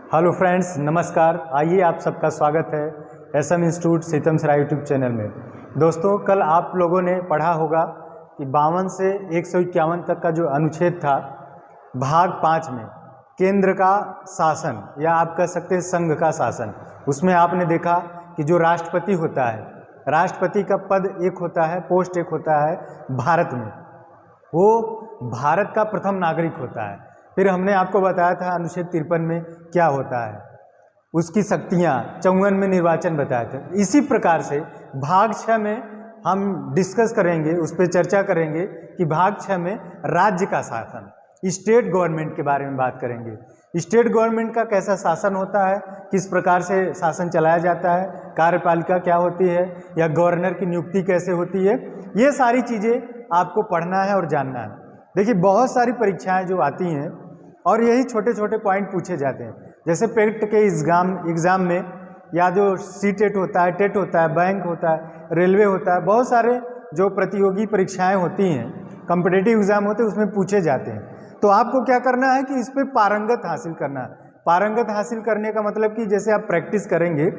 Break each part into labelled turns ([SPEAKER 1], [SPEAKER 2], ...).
[SPEAKER 1] Hello friends, नमस्कार। आइए आप सबका स्वागत है SM इंस्टीट्यूट सीतमसराय यूट्यूब चैनल में। दोस्तों, कल आप लोगों ने पढ़ा होगा कि 52 से 151 तक का जो अनुच्छेद था भाग 5 में केंद्र का शासन या आप कह सकते हैं संघ का शासन, उसमें आपने देखा कि जो राष्ट्रपति होता है, राष्ट्रपति का पद एक होता है, पोस्ट एक होता है भारत में, वो भारत का प्रथम नागरिक होता है। फिर हमने आपको बताया था अनुच्छेद 53 में क्या होता है, उसकी शक्तियाँ, 54 में निर्वाचन बताया था। इसी प्रकार से भाग 6 में हम डिस्कस करेंगे, उस पर चर्चा करेंगे कि भाग 6 में राज्य का शासन, स्टेट गवर्नमेंट के बारे में बात करेंगे। स्टेट गवर्नमेंट का कैसा शासन होता है, किस प्रकार से शासन चलाया जाता है, कार्यपालिका क्या होती है या गवर्नर की नियुक्ति कैसे होती है, ये सारी चीज़ें आपको पढ़ना है और जानना है। देखिए, बहुत सारी परीक्षाएं जो आती हैं और यही छोटे छोटे पॉइंट पूछे जाते हैं। जैसे पेट के एग्ज़ाम में या जो CTET होता है, टेट होता है, बैंक होता है, रेलवे होता है, बहुत सारे जो प्रतियोगी परीक्षाएं होती हैं, कॉम्पिटिटिव एग्ज़ाम होते हैं, उसमें पूछे जाते हैं। तो आपको क्या करना है कि इस पर पारंगत हासिल करना है। पारंगत हासिल करने का मतलब कि जैसे आप प्रैक्टिस करेंगे,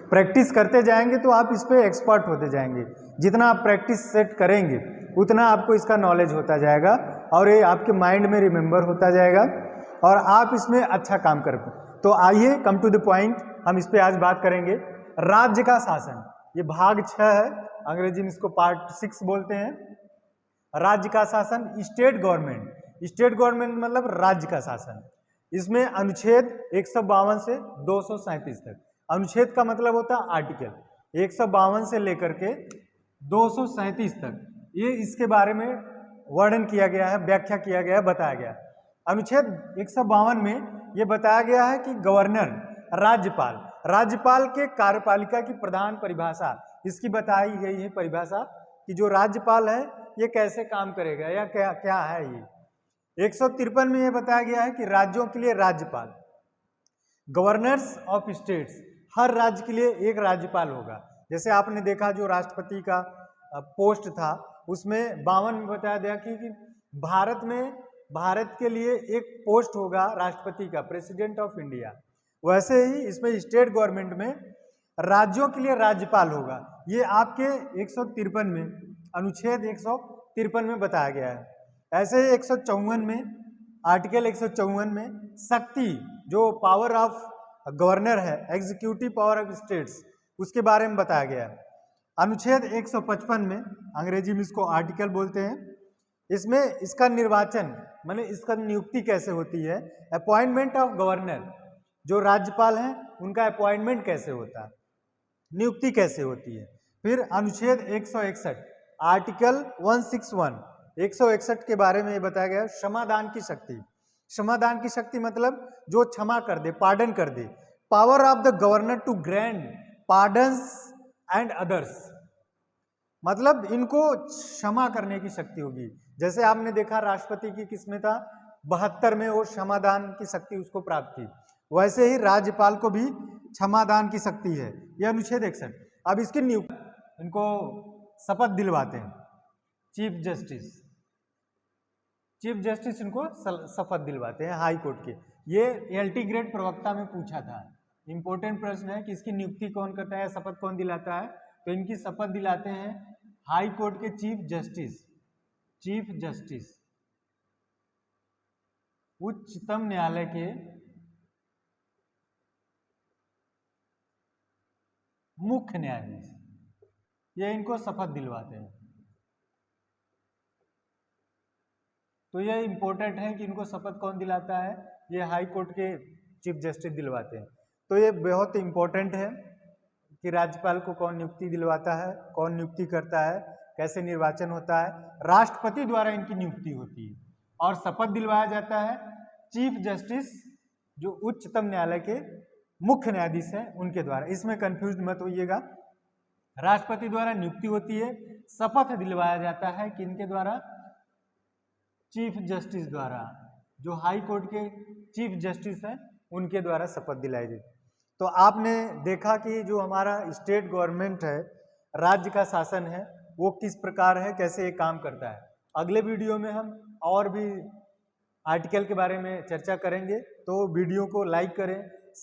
[SPEAKER 1] प्रैक्टिस करते जाएंगे तो आप इस पर एक्सपर्ट होते जाएंगे। जितना आप प्रैक्टिस सेट करेंगे उतना आपको इसका नॉलेज होता जाएगा और ये आपके माइंड में रिमेंबर होता जाएगा और आप इसमें अच्छा काम कर पाए। तो आइए कम टू द पॉइंट, हम इस पर आज बात करेंगे। राज्य का शासन, ये भाग 6 है, अंग्रेजी में इसको पार्ट 6 बोलते हैं। राज्य का शासन, स्टेट गवर्नमेंट, स्टेट गवर्नमेंट मतलब राज्य का शासन। इसमें अनुच्छेद 152 से 237 तक, अनुच्छेद का मतलब होता है आर्टिकल, 152 से लेकर के 237 तक ये इसके बारे में वर्णन किया गया है, व्याख्या किया गया है, बताया गया। अनुच्छेद 152 में ये बताया गया है कि गवर्नर, राज्यपाल, राज्यपाल के कार्यपालिका की प्रधान परिभाषा इसकी बताई गई है। परिभाषा कि जो राज्यपाल है ये कैसे काम करेगा या क्या क्या है ये। 153 में ये बताया गया है कि राज्यों के लिए राज्यपाल, गवर्नर्स ऑफ स्टेट्स, हर राज्य के लिए एक राज्यपाल होगा। जैसे आपने देखा जो राष्ट्रपति का पोस्ट था उसमें 52 में बताया गया कि भारत के लिए एक पोस्ट होगा राष्ट्रपति का, प्रेसिडेंट ऑफ इंडिया। वैसे ही इसमें स्टेट गवर्नमेंट में राज्यों के लिए राज्यपाल होगा। ये आपके 153 में, अनुच्छेद 153 में बताया गया है। ऐसे ही 154 में, आर्टिकल 154 में शक्ति, जो पावर ऑफ गवर्नर है, एग्जीक्यूटिव पावर ऑफ स्टेट्स, उसके बारे में बताया गया है। अनुच्छेद 155 में, अंग्रेजी में इसको आर्टिकल बोलते हैं, इसमें इसका निर्वाचन माने इसका नियुक्ति कैसे होती है, अपॉइंटमेंट ऑफ गवर्नर, जो राज्यपाल हैं उनका अपॉइंटमेंट कैसे होता है, नियुक्ति कैसे होती है। फिर अनुच्छेद 161, आर्टिकल 161, 161 के बारे में ये बताया गया क्षमादान की शक्ति। क्षमादान की शक्ति मतलब जो क्षमा कर दे, पार्डन कर दे। Power of the governor to grant pardons and others, मतलब इनको क्षमा करने की शक्ति होगी। जैसे आपने देखा राष्ट्रपति की किस्में था 72 में वो क्षमादान की शक्ति उसको प्राप्त थी, वैसे ही राज्यपाल को भी क्षमादान की शक्ति है। यह अनुच्छेद 61। अब इसकी नियुक्ति, इनको शपथ दिलवाते हैं, चीफ जस्टिस इनको शपथ दिलवाते हैं हाई कोर्ट के। ये LT ग्रेड प्रवक्ता में पूछा था, इंपॉर्टेंट प्रश्न है कि इसकी नियुक्ति कौन करता है, शपथ कौन दिलाता है। तो इनकी शपथ दिलाते हैं हाई कोर्ट के चीफ जस्टिस, उच्चतम न्यायालय के मुख्य न्यायाधीश, ये इनको शपथ दिलवाते हैं। तो ये इंपॉर्टेंट है कि इनको शपथ कौन दिलाता है, ये हाई कोर्ट के चीफ जस्टिस दिलवाते हैं। तो ये बहुत इंपॉर्टेंट है कि राज्यपाल को कौन नियुक्ति दिलवाता है, कौन नियुक्ति करता है, कैसे निर्वाचन होता है। राष्ट्रपति द्वारा इनकी नियुक्ति होती है और शपथ दिलवाया जाता है चीफ जस्टिस, जो उच्चतम न्यायालय के मुख्य न्यायाधीश हैं, उनके द्वारा। इसमें कंफ्यूज मत होइएगा, राष्ट्रपति द्वारा नियुक्ति होती है, शपथ दिलवाया जाता है किनके द्वारा, चीफ जस्टिस द्वारा, जो हाई कोर्ट के चीफ जस्टिस हैं उनके द्वारा शपथ दिलाई जाती है। तो आपने देखा कि जो हमारा स्टेट गवर्नमेंट है, राज्य का शासन है, वो किस प्रकार है, कैसे ये काम करता है। अगले वीडियो में हम और भी आर्टिकल के बारे में चर्चा करेंगे, तो वीडियो को लाइक करें,